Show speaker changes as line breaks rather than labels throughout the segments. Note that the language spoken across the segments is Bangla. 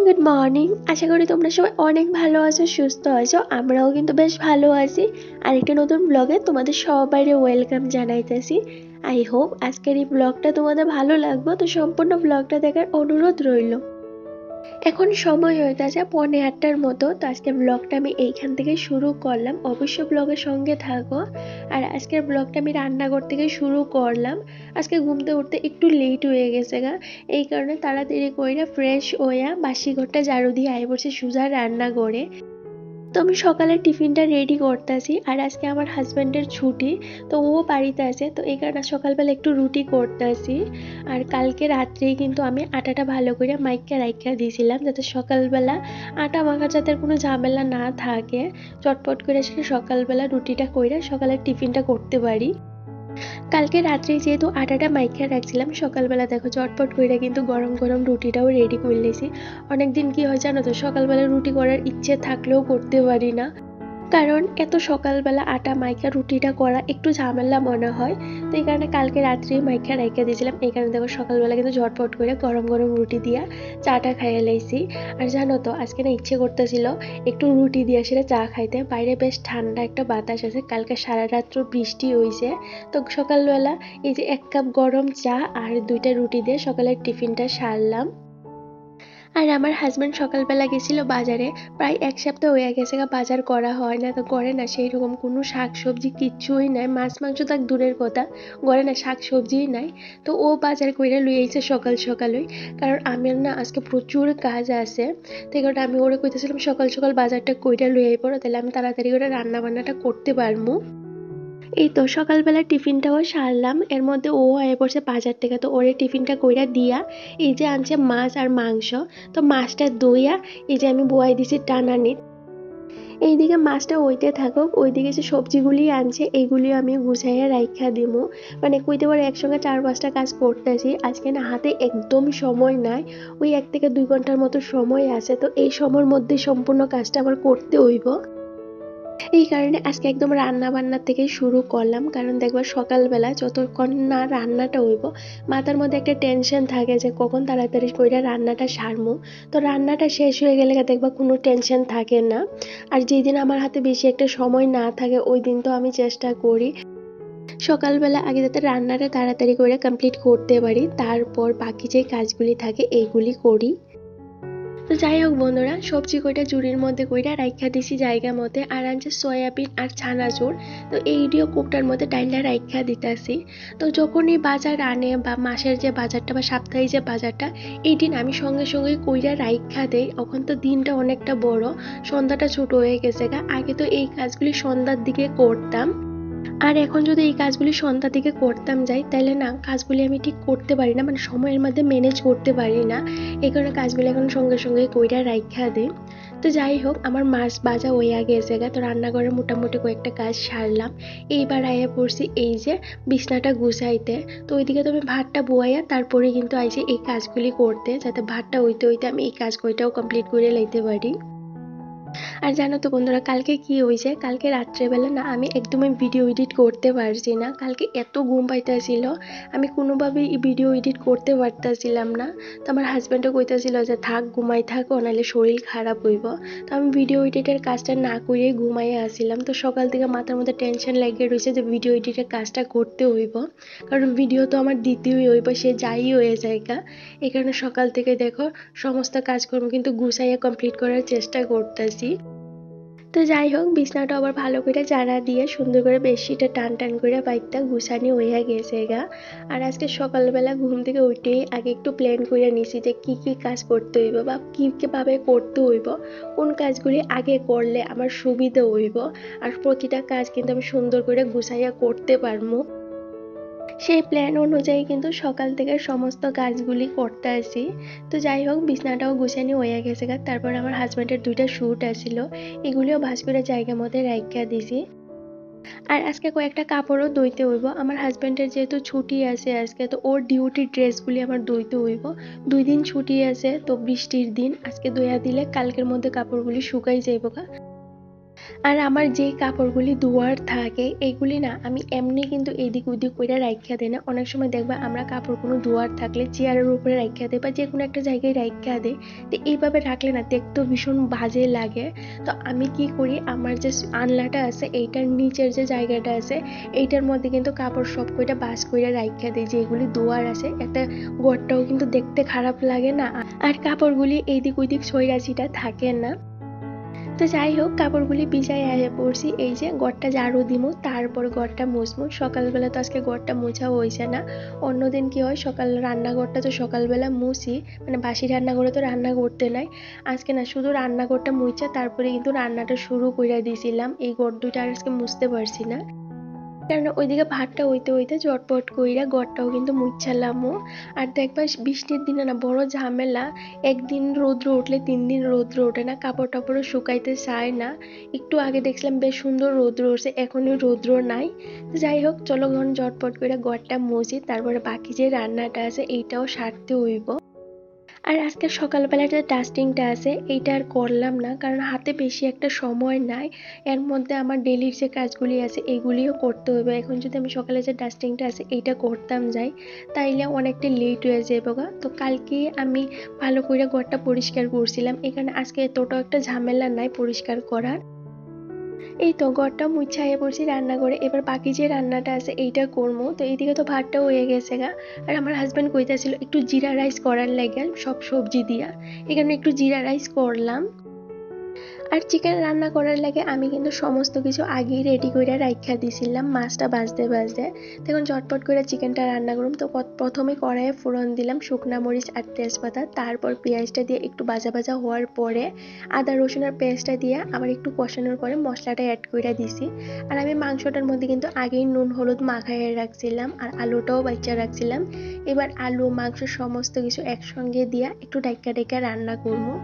Good morning. আশা করি তোমরা সবাই অনেক ভালো আছো, সুস্থ আছো। আমরাও কিন্তু বেশ ভালো আছি। আরেকটা নতুন ব্লগে তোমাদের সবাইকে ওয়েলকাম জানাইতেছি। আই হোপ আজকের এই ব্লগটা তোমাদের ভালো লাগবে, তো সম্পূর্ণ ব্লগটা দেখার অনুরোধ রইল। এখন সময় হয়ে গেছে 7:45টার মতো। তো আজকের ব্লগটা আমি এইখান থেকে শুরু করলাম, অবশ্যই ব্লগের সঙ্গে থাকো। আর আজকের ব্লগটা আমি রান্নাঘর থেকে শুরু করলাম। আজকে ঘুমতে উঠতে একটু লেট হয়ে গেছে গা, এই কারণে তাড়াতাড়ি করে ফ্রেশ হইয়া বাসি ঘরটা ঝাড়ু দিয়ে আয় পড়ছি সোজা রান্না করে। তো আমি সকালের টিফিনটা রেডি করতেছি। আর আজকে আমার হাজব্যান্ডের ছুটি, তো ও বাড়িতে আছে, তো এই কারণে সকালবেলা একটু রুটি করতেছি। আর কালকে রাত্রেই কিন্তু আমি আটাটা ভালো করে মাইকা রাইখা দিয়েছিলাম, যাতে সকালবেলা আটা মাখা যাতে কোনো ঝামেলা না থাকে, চটপট করে সেটা সকালবেলা রুটিটা কইরা সকালের টিফিনটা করতে পারি। কালকে রাত্রে যেহেতু আটাটা মাইখা রাখছিলাম, সকালবেলা দেখো চটপট করে কিন্তু গরম গরম রুটিটাও রেডি করে নিয়েছি। অনেকদিন কি হয় জানো তো, সকালবেলা রুটি করার ইচ্ছে থাকলেও করতে পারি না, কারণ এত সকালবেলা আটা মাইখা রুটিটা করা একটু ঝামেলা মনে হয়। তো এই কারণে কালকে রাত্রে মাইখা রাইখা দিয়েছিলাম। এই কারণে দেখো সকালবেলা কিন্তু ঝটপট করে গরম গরম রুটি দিয়া চাটা খাইয়ে লাইছি। আর জানো তো আজকে না ইচ্ছে করতেছিল একটু রুটি দিয়ে সেটা চা খাইতে। বাইরে বেশ ঠান্ডা একটা বাতাস আছে, কালকে সারা রাত্র বৃষ্টি হয়েছে। তো সকালবেলা এই যে 1 কাপ গরম চা আর 2টা রুটি দিয়ে সকালের টিফিনটা সারলাম। আর আমার হাজব্যান্ড সকালবেলা গেছিল বাজারে, প্রায় 1 সপ্তাহ হয়ে গেছে বাজার করা হয় না, তো করে না সেই রকম কোনো শাক সবজি কিচ্ছুই নাই, মাছ মাংস তাক দূরের কথা, করে না শাক সবজিই নাই। তো ও বাজার কইরা লই আইছে সকাল সকালই, কারণ আমার না আজকে প্রচুর কাজ আছে। তো এই কারণে আমি ওরে কইতেছিলাম সকাল সকাল বাজারটা কইরা লই আই পড়ো, তাহলে আমি তাড়াতাড়ি করে রান্না বান্নাটা করতে পারবো। এই তো সকালবেলা টিফিনটাও সারলাম, এর মধ্যে ও হয়ে পড়ছে বাজার থেকে, তো ওরে টিফিনটা কইরা দিয়া এই যে আনছে মাছ আর মাংস। তো মাছটা দইয়া এই যে আমি বয়াই দিছি টানানি। এইদিকে মাছটা ওইতে থাকুক, ওইদিকে যে সবজিগুলি আনছে এইগুলি আমি গুছাইয়া রাইখা দিমু। মানে কইতে পারে একসঙ্গে 4-5টা কাজ করতেছি আজকে, না হাতে একদম সময় নাই। ওই 1 থেকে 2 ঘন্টার মতো সময় আছে, তো এই সময়ের মধ্যে সম্পূর্ণ কাজটা আমার করতে হইব। এই কারণে আজকে একদম রান্না বান্না থেকে শুরু করলাম, কারণ দেখবা সকালবেলা যতক্ষণ না রান্নাটা হইব মাথার মধ্যে একটা টেনশন থাকে যে কখন তাড়াতাড়ি করে রান্নাটা সারমু। তো রান্নাটা শেষ হয়ে গেলে দেখবা কোনো টেনশন থাকে না। আর যেদিন আমার হাতে বেশি একটা সময় না থাকে ওই দিন তো আমি চেষ্টা করি সকালবেলা আগে যাতে রান্নাটা তাড়াতাড়ি করে কমপ্লিট করতে পারি, তারপর বাকি যে কাজগুলি থাকে এইগুলি করি। তো যাই হোক বন্ধুরা, সবজি কইটা জুড়ির মধ্যে কইরা রাইখা দিছি জায়গা মতে। আর আনছে সয়াবিন আর ছানাচুর, তো এইটিও কোপটার মধ্যে ডাইলা রাইখা দিতাছি। তো যখনই বাজার আনে বা মাসের যে বাজারটা বা সাপ্তাহিক যে বাজারটা, এই দিন আমি সঙ্গে সঙ্গে কইরা রাইখা দেই। এখন তো দিনটা অনেকটা বড়, সন্ধ্যাটা ছোট হয়ে গেছে গা। আগে তো এই কাজগুলি সন্ধ্যার দিকে করতাম, আর এখন যদি এই কাজগুলি সন্ধ্যার দিকে করতাম যাই, তাহলে না কাজগুলি আমি ঠিক করতে পারি না, মানে সময়ের মধ্যে ম্যানেজ করতে পারি না। এই কারণে কাজগুলি এখন সঙ্গে সঙ্গে কইরা রাইখা দিই। তো যাই হোক, আমার মাছ ভাজা হইয়া গেছে গা, তো রান্নাঘরে মোটামুটি কয়েকটা কাজ সারলাম। এইবার আইয়া পড়ছি এই যে বিছনাটা গুছাইতে। তো ওইদিকে তো আমি ভাতটা বয়াইয়া তারপরে কিন্তু আইছি এই কাজগুলি করতে, যাতে ভাতটা হইতে হইতে আমি এই কাজ কইটাও কমপ্লিট করে লইতে পারি। আর জানো তো বন্ধুরা, কালকে কি হয়েছে, কালকে রাত্রেবেলা না আমি একদমই ভিডিও এডিট করতে পারছি না। কালকে এত ঘুম পাইতেছিল, আমি কোনোভাবেই ভিডিও এডিট করতে পারতেছিলাম না। তো আমার হাজব্যান্ডও কইতেছিল যে থাক ঘুমাই থাকো, নাহলে শরীর খারাপ হইব। তো আমি ভিডিও এডিটের কাজটা না করেই ঘুমাইয়া আসছিলাম। তো সকাল থেকে মাথার মধ্যে টেনশন লাগিয়ে রয়েছে যে ভিডিও এডিটের কাজটা করতে হইব, কারণ ভিডিও তো আমার দিতেই হইব, সে যাই হয়ে যায়গা। এই কারণে সকাল থেকে দেখো সমস্ত কাজকর্ম কিন্তু গুছাইয়া কমপ্লিট করার চেষ্টা করতেছি। তো যাই হোক, বিছনাটা আবার ভালো করে ঝাড়া দিয়ে সুন্দর করে বেডশিটটা টান টান করে বাইরটা গুছানি হইয়া গেছে গা। আর আজকে সকালবেলা ঘুম থেকে উঠেই আগে একটু প্ল্যান করে নিছি যে কি কি কাজ করতে হইব বা কিভাবে করতে হইব, কোন কাজগুলি আগে করলে আমার সুবিধা হইব, আর প্রতিটা কাজ কিন্তু আমি সুন্দর করে গুছাইয়া করতে পারবো। সেই প্ল্যান অনুযায়ী কিন্তু সকাল থেকে সমস্ত কাজগুলি করতে আসি। তো যাই হোক, বিছনাটাও গুছানি হয়ে গেছে গা। তারপর আমার হাজব্যান্ডের 2টা স্যুট আসছিল, এগুলিও ভাঁজ করে জায়গা মধ্যে রাইখা দিছি। আর আজকে কয়েকটা কাপড়ও ধুইতে হইব। আমার হাজব্যান্ডের যেহেতু ছুটি আছে আজকে, তো ওর ডিউটির ড্রেসগুলি আমার ধুইতে হইব। 2 দিন ছুটি আছে, তো বৃষ্টির দিন আজকে ধুইয়া দিলে কালকের মধ্যে কাপড়গুলি শুকাই যাইব গা। আর আমার যেই কাপড়গুলি ধোয়ার থাকে এগুলি না আমি এমনি কিন্তু এদিক ওদিক করে রাইখা দিই না। অনেক সময় দেখবা আমরা কাপড়গুলো ধোয়ার থাকলে চেয়ারের উপরে রাইখা দিই বা যে কোনো একটা জায়গায় রাইখা দিই। তো এইভাবে রাখলে না দেখতেও ভীষণ বাজে লাগে। তো আমি কি করি, আমার যে আনলাটা আছে এইটার নিচের যে জায়গাটা আছে এইটার মধ্যে কিন্তু কাপড় সব কয়টা বাস করে রাইখা দিই, যে এগুলি ধোয়ার আছে, এতে ঘরটাও কিন্তু দেখতে খারাপ লাগে না আর কাপড়গুলি এইদিক ওইদিক ছইরাছিটা থাকে না। তো যাই হোক, কাপড়গুলি বিছায় আয়া পড়ছি, এই যে ঘরটা ঝাড়ু দিমু, তারপর ঘরটা মুছমু। সকালবেলা তো আজকে ঘরটা মোছা হয়েছে না। অন্যদিন কি হয়, সকাল রান্নাঘরটা তো সকালবেলা মুছি, মানে বাসি রান্নাঘরে তো রান্না করতে নাই। আজকে না শুধু রান্নাঘরটা মুছা তারপরে কিন্তু রান্নাটা শুরু কইরা দিছিলাম। এই ঘর দুইটা আর আজকে মুছতে পারছি না, কারণ ওইদিকে ভাতটা হইতে হইতে চটপট কইরা ঘরটাও কিন্তু মুছালামও। আর দেখবা বৃষ্টির দিনে না বড় ঝামেলা, একদিন রৌদ্র উঠলে 3 দিন রৌদ্র ওঠে না, কাপড় টাপড়ও শুকাইতে চায় না। একটু আগে দেখছিলাম বেশ সুন্দর রৌদ্র উঠছে, এখনই রৌদ্র নাই। যাই হোক, চলো এখন চটপট করে ঘরটা মুছি, তারপরে বাকি যে রান্নাটা আছে এইটাও সারতে হইব। আর আজকে সকালবেলা যে ডাস্টিংটা আছে এইটা আর করলাম না, কারণ হাতে বেশি একটা সময় নাই। এর মধ্যে আমার ডেলির যে কাজগুলি আছে এগুলিও করতে হবে। এখন যদি আমি সকালে যে ডাস্টিংটা আছে এইটা করতাম যাই, তাইলে অনেকটা লেট হয়ে যাবে গা। তো কালকে আমি ভালো করে ঘরটা পরিষ্কার করছিলাম, এখানে আজকে এতটাও একটা ঝামেলা নাই পরিষ্কার করার। এই তো ঘরটা মুছাইয়া পড়ছি রান্নাঘরে, এবার বাকি যে রান্নাটা আছে এইটা করবো। তো এইদিকে তো ভাতটা হয়ে গেছে গা। আর আমার হাজব্যান্ড কইতাছিল একটু জিরা রাইস করার লাগে সব সবজি দিয়া, এখানে একটু জিরা রাইস করলাম। আর চিকেন রান্না করার লাগে আমি কিন্তু সমস্ত কিছু আগেই রেডি করে রাইখা দিছিলাম, মাছটা ভাজতে ভাজতে। তখন ঝটপট করে চিকেনটা রান্না করুম। তো প্রথমে কড়াইয়ে ফোড়ন দিলাম শুকনা মরিচ আর তেজপাতা, তারপর পেঁয়াজটা দিয়ে একটু ভাজা ভাজা হওয়ার পরে আদা রসুনের পেস্টটা দিয়ে আবার একটু কষানোর পরে মশলাটা অ্যাড করে দিছি। আর আমি মাংসটার মধ্যে কিন্তু আগেই নুন হলুদ মাখাইয়ে রাখছিলাম আর আলুটাও বাচ্চা রাখছিলাম। এবার আলু মাংস সমস্ত কিছু একসঙ্গে দিয়া একটু ডাইকা ডাইকা রান্না করবো।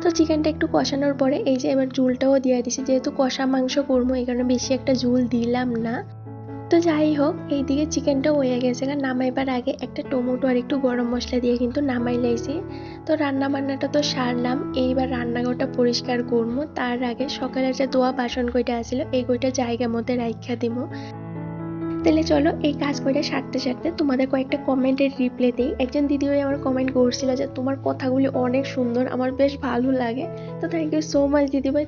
তো চিকেনটা একটু কষানোর পরে এই যে এবার ঝোলটাও দিয়ে দিছি, যেহেতু কষা মাংস করবো এই কারণে বেশি একটা ঝোল দিলাম না। তো যাই হোক, এইদিকে চিকেনটা হয়ে গেছে, নামাইবার আগে একটা টমেটো আর একটু গরম মশলা দিয়ে কিন্তু নামাই লাইছি। তো রান্না বান্নাটা তো সারলাম, এইবার রান্নাঘরটা পরিষ্কার করবো। তার আগে সকালের যে ধোয়া বাসন কইটা আছিল এই কইটা জায়গা মধ্যে রাইখা দিমু। তাহলে চলো এই কাজ করে সারতে সারতে তোমাদের কয়েকটা কমেন্টের রিপ্লাই দিই। একজন দিদিভাই আমার কমেন্ট করছিল যে তোমার কথাগুলি অনেক সুন্দর, আমার বেশ ভালো লাগে। তো থ্যাংক ইউ সো মাচ দিদিভাই।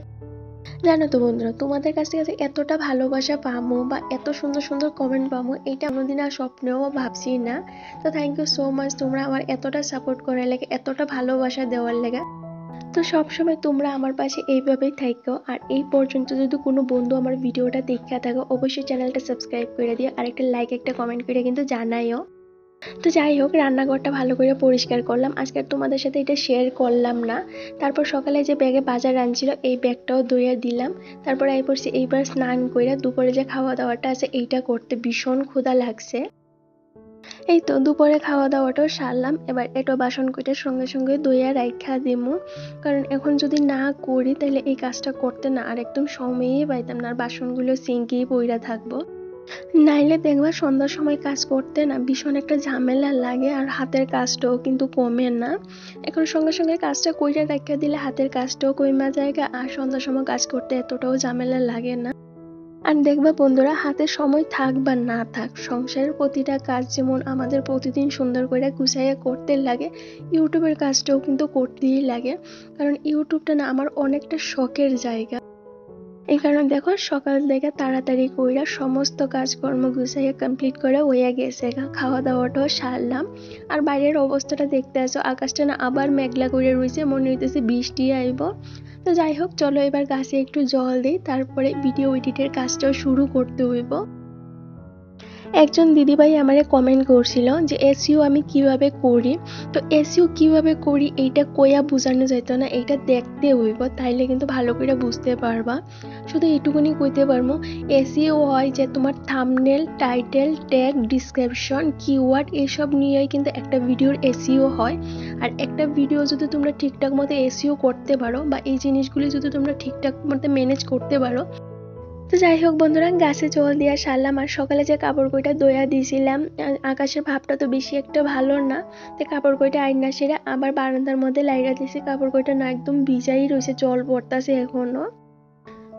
জানো তো বন্ধুরা, তোমাদের কাছ থেকে এতটা ভালোবাসা পামো বা এত সুন্দর সুন্দর কমেন্ট পামো এটা কোনোদিন আর স্বপ্নেও ভাবছি না। তো থ্যাংক ইউ সো মাচ, তোমরা আমার এতটা সাপোর্ট করার লাগে, এতটা ভালোবাসা দেওয়ার লাগে। তো সবসময় তোমরা আমার পাশে এইভাবেই থাকো। আর এই পর্যন্ত যদি কোনো বন্ধু আমার ভিডিওটা দেখে থাকো অবশ্যই চ্যানেলটা সাবস্ক্রাইব করে দিও আর একটা লাইক একটা কমেন্ট করে কিন্তু জানাইও। তো যাই হোক, রান্নাঘরটা ভালো করে পরিষ্কার করলাম, আজকে আর তোমাদের সাথে এটা শেয়ার করলাম না। তারপর সকালে যে ব্যাগে বাজার আনছিল এই ব্যাগটাও ধুয়ে দিলাম। তারপর এই পড়ছি এইবার স্নান করে দুপুরে যে খাওয়া দাওয়াটা আছে এইটা করতে, ভীষণ ক্ষুধা লাগছে। এই তো দুপুরে খাওয়া দাওয়াটাও সারলাম, এবার এটা বাসন কইটার সঙ্গে সঙ্গে ধুইয়া রাইখা দিমু, কারণ এখন যদি না করি তাহলে এই কাজটা করতে না আর একদম সময়ই পাইতাম না, আর বাসনগুলো সিঙ্কেই পইরা থাকবো। নাইলে দেখবা সন্ধ্যার সময় কাজ করতে না ভীষণ একটা ঝামেলা লাগে আর হাতের কাজটাও কিন্তু কমে না। এখন সঙ্গে সঙ্গে কাজটা কইরা রাইখা দিলে হাতের কাজটাও কইমা জায়গা আর সন্ধ্যার সময় কাজ করতে এতটাও ঝামেলা লাগে না। আর দেখবা বন্ধুরা, হাতে সময় থাক বা না থাক সংসারের প্রতিটা কাজ যেমন আমাদের প্রতিদিন সুন্দর করে গুছাইয়া করতে লাগে, ইউটিউবের কাজটাও কিন্তু করতেই লাগে। কারণ ইউটিউবটা না আমার অনেকটা শখের জায়গা। এই কারণে দেখো সকাল থেকে তাড়াতাড়ি কইরা সমস্ত কাজকর্ম গুছাইয়া কমপ্লিট করে হইয়া গেছে, খাওয়া দাওয়াটাও সারলাম। আর বাইরের অবস্থাটা দেখতে আসো, আকাশটা না আবার মেঘলা করে রয়েছে, মনে হইতেছে বৃষ্টি আইব। তো যাই হোক, চলো এবার গাছে একটু জল দিই, তারপরে ভিডিও এডিটের কাজটাও শুরু করতে হইব। একজন দিদিভাই আমারে কমেন্ট করছিল যে এসইও আমি কিভাবে করি। তো এসইও কিভাবে করি এইটা কইয়া বোঝানো যেত না, এইটা দেখতে হইব, তাইলে কিন্তু ভালো করে বুঝতে পারবা। শুধু এইটুকুনি কইতে পারবো, এসইও হয় যে তোমার thumbnail, title, tag, description, keyword এসব নিয়েই কিন্তু একটা ভিডিওর এসইও হয়। আর একটা ভিডিও যদি তোমরা ঠিকঠাক মতো এসইও করতে পারো বা এই জিনিসগুলি যদি তোমরা ঠিকঠাক মতো ম্যানেজ করতে পারো। তো যাই হোক বন্ধুরা, গাছে জল দিয়া সারলাম আর সকালে যে কাপড় কইটা ধোয়া দিয়েছিলাম, আকাশের ভাবটা তো বেশি একটা ভালো না। তো কাপড় কইটা আইনা সেরে আবার বারান্দার মধ্যে লাইরা দিয়েছি, কাপড় কইটা না একদম ভিজাই রয়েছে, জল পড়তাছে এখনো।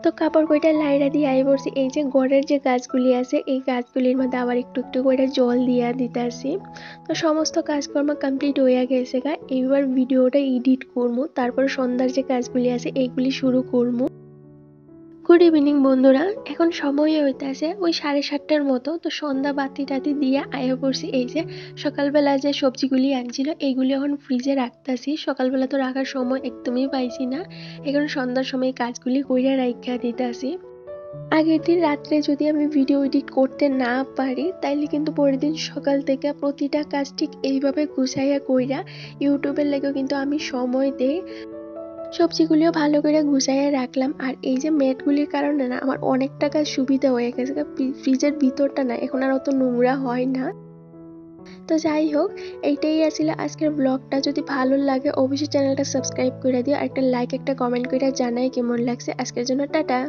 তো কাপড় কইটা লাইড়া দিয়ে আই পড়ছি এই যে ঘরের যে গাছগুলি আছে এই গাছগুলির মধ্যে আবার একটু একটু করে জল দিয়া দিতেছি। তো সমস্ত কাজকর্ম কমপ্লিট হয়ে গেছে গা, এইবার ভিডিওটা এডিট করবো, তারপর সন্ধ্যার যে কাজগুলি আছে এইগুলি শুরু করবো। গুড ইভিনিং বন্ধুরা, এখন সময় হইতেছে ওই 7:30টার মতো। তো সন্ধ্যা বাতি টাতি দিয়ে আয়া পড়ছি এই যে সকালবেলা যে সবজিগুলি আনছিল এইগুলি এখন ফ্রিজে রাখতেছি। সকালবেলা তো রাখার সময় একদমই পাইছি না, এখন সন্ধ্যার সময় কাজগুলি কইরা রাইখা দিতেছি। আগের দিন রাত্রে যদি আমি ভিডিও এডিট করতে না পারি তাইলে কিন্তু পরের দিন সকাল থেকে প্রতিটা কাজ ঠিক এইভাবে গুছাইয়া কইরা ইউটিউবের লেগেও কিন্তু আমি সময় দেই। সবজিগুলিও ভালো করে গুছাইয়া রাখলাম, আর এই যে ম্যাটগুলির কারণে না আমার অনেকটা কাজ সুবিধা হয়ে গেছে। ফ্রিজের ভিতরটা না এখন আর অত নোংরা হয় না। তো যাই হোক, এইটাই আছিল আজকের ব্লগটা। যদি ভালো লাগে অবশ্যই চ্যানেলটা সাবস্ক্রাইব করে দিও, একটা লাইক একটা কমেন্ট করে জানাই কেমন লাগছে। আজকের জন্য টাটা।